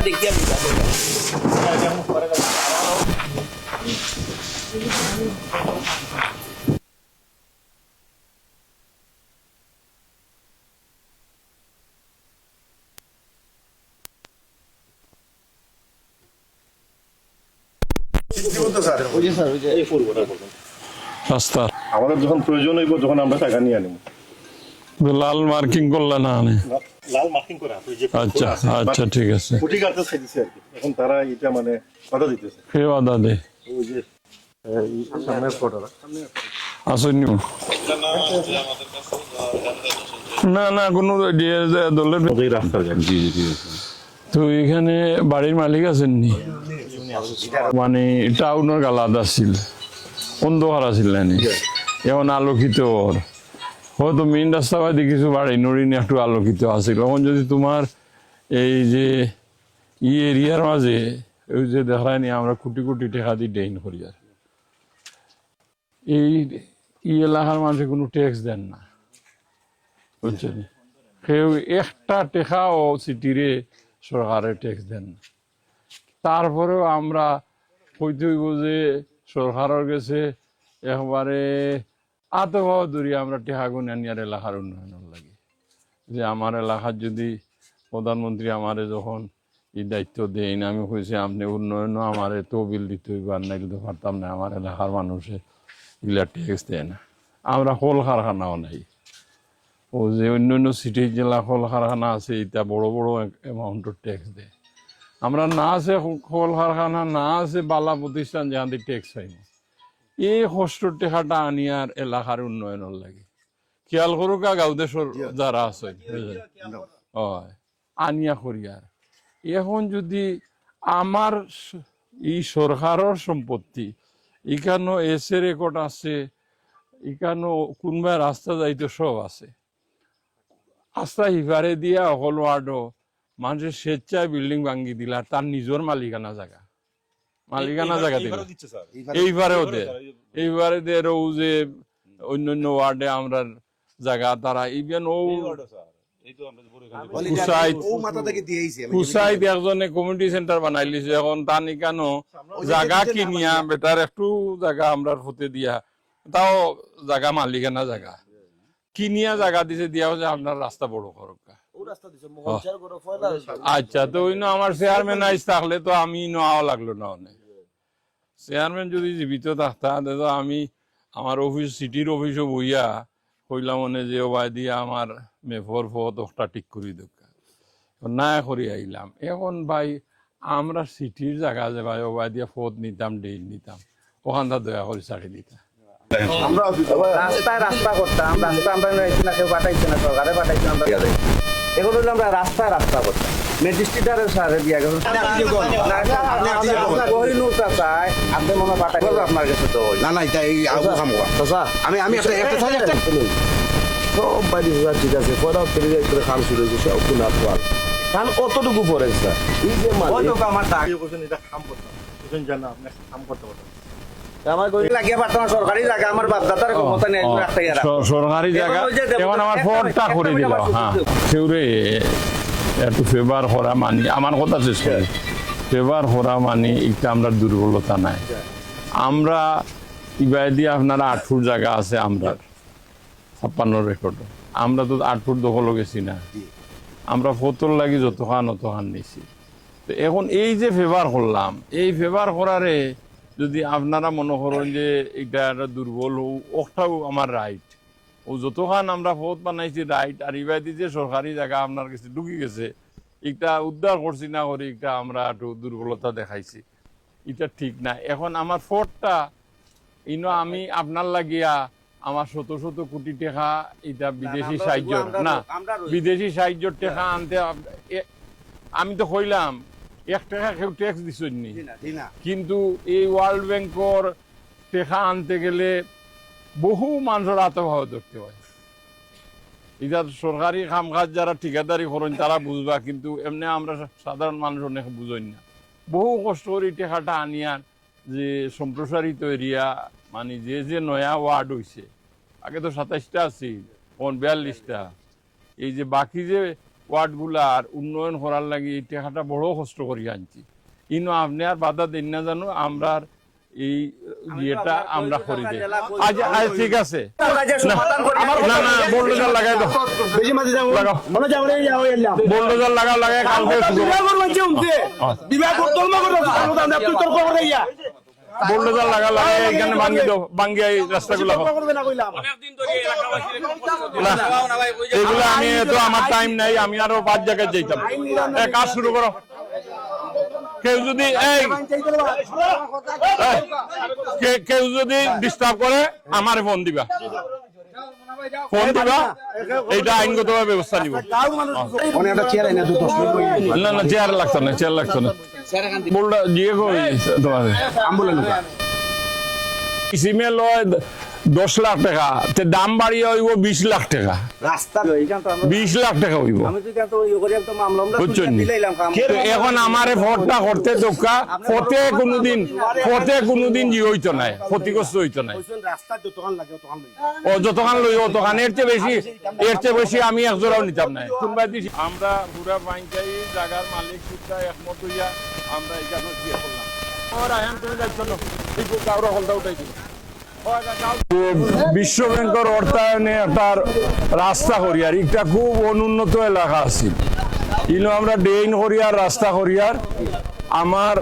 দেখি আমি রাস্তা আমাদের যখন প্রয়োজন হইব যখন আমরা টাকা নিয়ে আনিব লাল মার্কিং করলে না আনে লাল মার্কিং করা আচ্ছা আচ্ছা ঠিক আছে কুটি কাটতে চাইছে আর কি এখন তারা এটা মানে কথা দিতেছে কে বাধা দে ওই যে সামনের ফটোটা আসেনি না না কোনো দলের ওই রাস্তা জি জি তো এখানে বাড়ির মালিক আছেন নি মানে টাউনের গালাদ আছিল অন্ধকার আছিল নানি এখন আলোকিত ওর হয়তো মেইন রাস্তা বাই দেখিছো বাড়ি নড়িনে একটু আলোকিত আছিল এখন যদি তোমার এই যে এরিয়ার মাঝে ওই যে দেখায়নি আমরা কোটি কোটি টাকা দিয়ে ডেইন করি আর এই এলাকার মানুষে কোনো ট্যাক্স দেন না বুঝছেন কেউ একটা টাকাও সিটিরে সরকারে ট্যাক্স দেন না তারপরেও আমরা কইতে হইব যে সরকারের কাছে একবারে আতভাব দূরি আমরা টেকা গুণ আনিয়ার এলাকার উন্নয়নের লাগে যে আমার এলাকার যদি প্রধানমন্ত্রী আমারে যখন এই দায়িত্ব দেন আমি কইছি আপনি উন্নয়নও আমারে তহবিল দিতে হইব আর নাইলে তো পারতাম না আমার এলাকার মানুষে এগুলা ট্যাক্স দেয় না আমরা কল কারখানাও নাই ও যে অন্য অন্য সিটির জেলা কল কারখানা আছে এটা বড় বড় অ্যামাউন্টের ট্যাক্স দেয় আমরা না আছে কল কারখানা না আছে বালা প্রতিষ্ঠান যেখান থেকে ট্যাক্স হয় না এই কষ্টর টেকাটা আনিয়ার এলাকার উন্নয়নের লাগে খেয়াল করুকা গাউদেশর যারা আছে আনিয়া করিয়ার এখন যদি আমার এই সরকারের সম্পত্তি এখানো এসে রেকর্ড আছে এখানো কোনবা রাস্তা যাইতো সব আছে রাস্তা হিফারে দিয়া অকল ওয়ার্ডও মানুষের স্বেচ্ছায় বিল্ডিং ভাঙ্গি দিলা তার নিজের মালিকানা জায়গা দিল এইবারে দের ও যে অন্যান্য ওয়ার্ডে আমরা জায়গা তারা ইভেন ও কুসাইদ একজনে কমিউনিটি সেন্টার বানাই লিছে এখন তা নিকানো জায়গা কিনিয়া বেটার একটু জায়গা আমরা হতে দিয়া তাও জায়গা মালিকানা জায়গা কিনিয়া জায়গা দিছে দিয়া যে আপনার রাস্তা বড় করক আচ্ছা তো ওই আমার চেয়ারম্যান আইস থাকলে তো আমি নেওয়া লাগলো না অনেক চেয়ারম্যান যদি জীবিত থাকতাম তো আমি আমার অফিস সিটির অফিসে বইয়া কইলাম মনে যে ওবাই দিয়া আমার মেফর ফত একটা ঠিক করি দরকার না করি আইলাম এখন ভাই আমরা সিটির জায়গা যে ভাই ওবাই দিয়া ফত নিতাম ডেইল নিতাম ওখানটা দয়া করে চাকরি দিতাম রাস্তা করতাম রাস্তা আমরা কেউ পাঠাইছে না সরকারে পাঠাইছে আমরা এখন হইলে আমরা রাস্তা করতাম ম্যাজিস্ট্রেটের সাথে দিয়া গেল আপনি মনে পাঠাই আপনার কাছে তো না না এটা এই আবু খামোয়া আমি আমি একটা সব বাড়ি ঠিক আছে পড়াও ফিরে করে খান শুরু হয়েছে সব গুণা ফল খান কতটুকু পড়ে স্যার এই যে আমার টাকা কাম করতাম জানা আপনি কাম করতে পারতেন আমার কই লাগিয়ে পারতাম সরকারি জায়গা আমার বাপ দাদার ক্ষমতা নেই সরকারি জায়গা এখন আমার ফোনটা করে দিল হ্যাঁ সেউরে একটু ফেভার করা মানি আমার কথা শেষ করি ফেভার করা মানি এটা আমরা দুর্বলতা নাই আমরা ইবাই দিয়ে আপনারা 8 ফুট জায়গা আছে আমরা 56 রেকর্ড আমরা তো 8 ফুট দখল গেছি না আমরা ফতর লাগি যতখান অতখান নিছি তো এখন এই যে ফেভার করলাম এই ফেভার করারে যদি আপনারা মনে করেন যে এটা একটা দুর্বল ওটাও আমার রাইট ও যতখান আমরা ফত বানাইছি রাইট আর ইবাদি যে সরকারি জায়গা আপনার কাছে ঢুকি গেছে এটা উদ্ধার করছি না করে এটা আমরা একটু দুর্বলতা দেখাইছি এটা ঠিক না এখন আমার ফোর্টটা ইনো আমি আপনার লাগিয়া আমার শত শত কোটি টাকা এটা বিদেশি সাহায্য না বিদেশি সাহায্যের টাকা আনতে আমি তো কইলাম 1 টাকা কেউ ট্যাক্স দিছনি কিন্তু এই ওয়ার্ল্ড ব্যাংকর টাকা আনতে গেলে বহু মানুষের আত্মভাব ধরতে হয় এটা সরকারি কামকাজ যারা ঠিকাদারি করেন তারা বুঝবা কিন্তু এমনি আমরা সাধারণ মানুষ অনেক বুঝই না বহু কষ্ট করে টাকাটা আনিয়ার যে সম্প্রসারিত এরিয়া মানে যে নয়া ওয়ার্ড হয়েছে আগে তো 27টা আছে 42টা এই যে বাকি যে ওয়ার্ডগুলার উন্নয়ন করার লাগি এই টাকাটা বড় কষ্ট করি আনছি কিন্তু আপনি আর বাধা দেন না জানো আমরা এই ইয়েটা আমরা করি দিই আজ আজ ঠিক আছে না না বোল্ডোজার লাগাই দাও লাগাও বোল্ডোজার লাগাও লাগাই কালকে বোল্ডোজার লাগা লাগাই এখানে ভাঙ্গি দাও ভাঙ্গি এই রাস্তাগুলো এগুলো আমি তো আমার টাইম নাই আমি আরো 5 জায়গায় যাইতাম কাজ শুরু করো কেউ যদি কেউ যদি ডিস্টার্ব করে আমার ফোন দিবা এইটা আইনগত ব্যবস্থা নিব না না চেয়ার লাগতো না চেয়ার লাগতো না বলটা জিয়ে তোমার সিমে লয় 10 লাখ টাকা দাম বাড়িয়ে হইব 20 লাখ টাকা 20 লাখ টাকা হইব এখন আমার ভোটটা করতে দোকা ফতে কোনদিন জি হইতো নাই ক্ষতিগ্রস্ত হইতো নাই ও যতখান লই অতখান এর চেয়ে বেশি আমি একজোড়াও নিতাম নাই কোনবাই দিছি আমরা পুরা পাঞ্চাই জায়গার মালিক সুদ্ধা একমত হইয়া আমরা এখানে দিয়ে করলাম তুমি যাচ্ছ কাউরা হলটা উঠাইছিল বিশ্ব ব্যাংকের অর্থায়নে একটা রাস্তা করিয়ার একটা খুব অনুন্নত এলাকা আছে কিন্তু আমরা ড্রেন করিয়ার রাস্তা করিয়ার আমার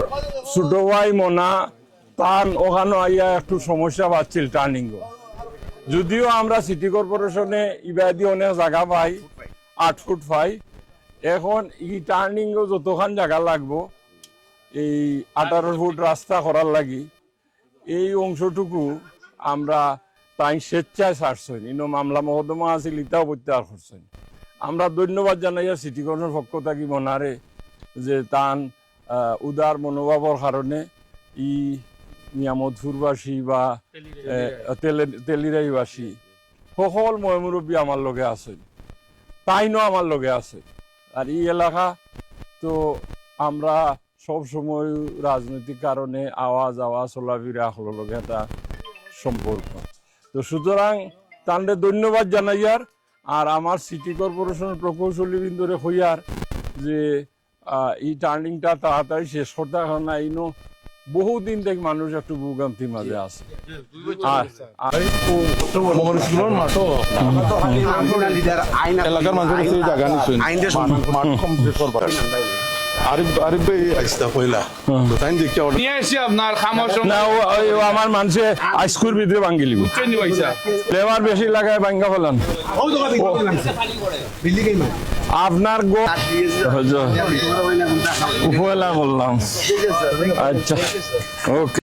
ছোট ভাই মনা তার ওখানে আইয়া একটু সমস্যা পাচ্ছিল টার্নিং যদিও আমরা সিটি কর্পোরেশনে ইবাদি অনেক জায়গা পাই 8 ফুট পাই এখন এই টার্নিং যতখান জায়গা লাগবো এই 18 ফুট রাস্তা করার লাগি এই অংশটুকু আমরা তাই স্বেচ্ছায় ছাড়ছই ইনো মামলা মহদমা আছিল ইটাও প্রত্যাহার করছেন আমরা ধন্যবাদ জানাইয়া সিটি কর্পোরেশনের পক্ষ থাকি মনারে যে তান উদার মনোভাবর কারণে ই নিয়ামতপুরবাসী বা তেলিরাইবাসী সকল ময়মুরব্বী আমার লগে আছেন তাইনও আমার লগে আছে আর এই এলাকা তো আমরা সব সময় রাজনৈতিক কারণে আওয়াজ চলাফেরা হলোর লগে একটা সম্পর্ক তো সুতরাং তান্ডে ধন্যবাদ জানাইয়ার আর আমার সিটি কর্পোরেশনের প্রকৌশলী বৃন্দরে হইয়ার যে এই টার্নিংটা তাড়াতাড়ি শেষ করতে কারণ আইনো বহুদিন থেকে মানুষ একটু ভোগান্তির মাঝে আছে এলাকার মানুষের জায়গা নিশ্চয় আমার মানুষে আইসকুর ভিতরে ভাঙ্গি লিব লেবার বেশি লাগায় ভাঙ্গা ফেলান আপনার উপহেলা করলাম আচ্ছা ওকে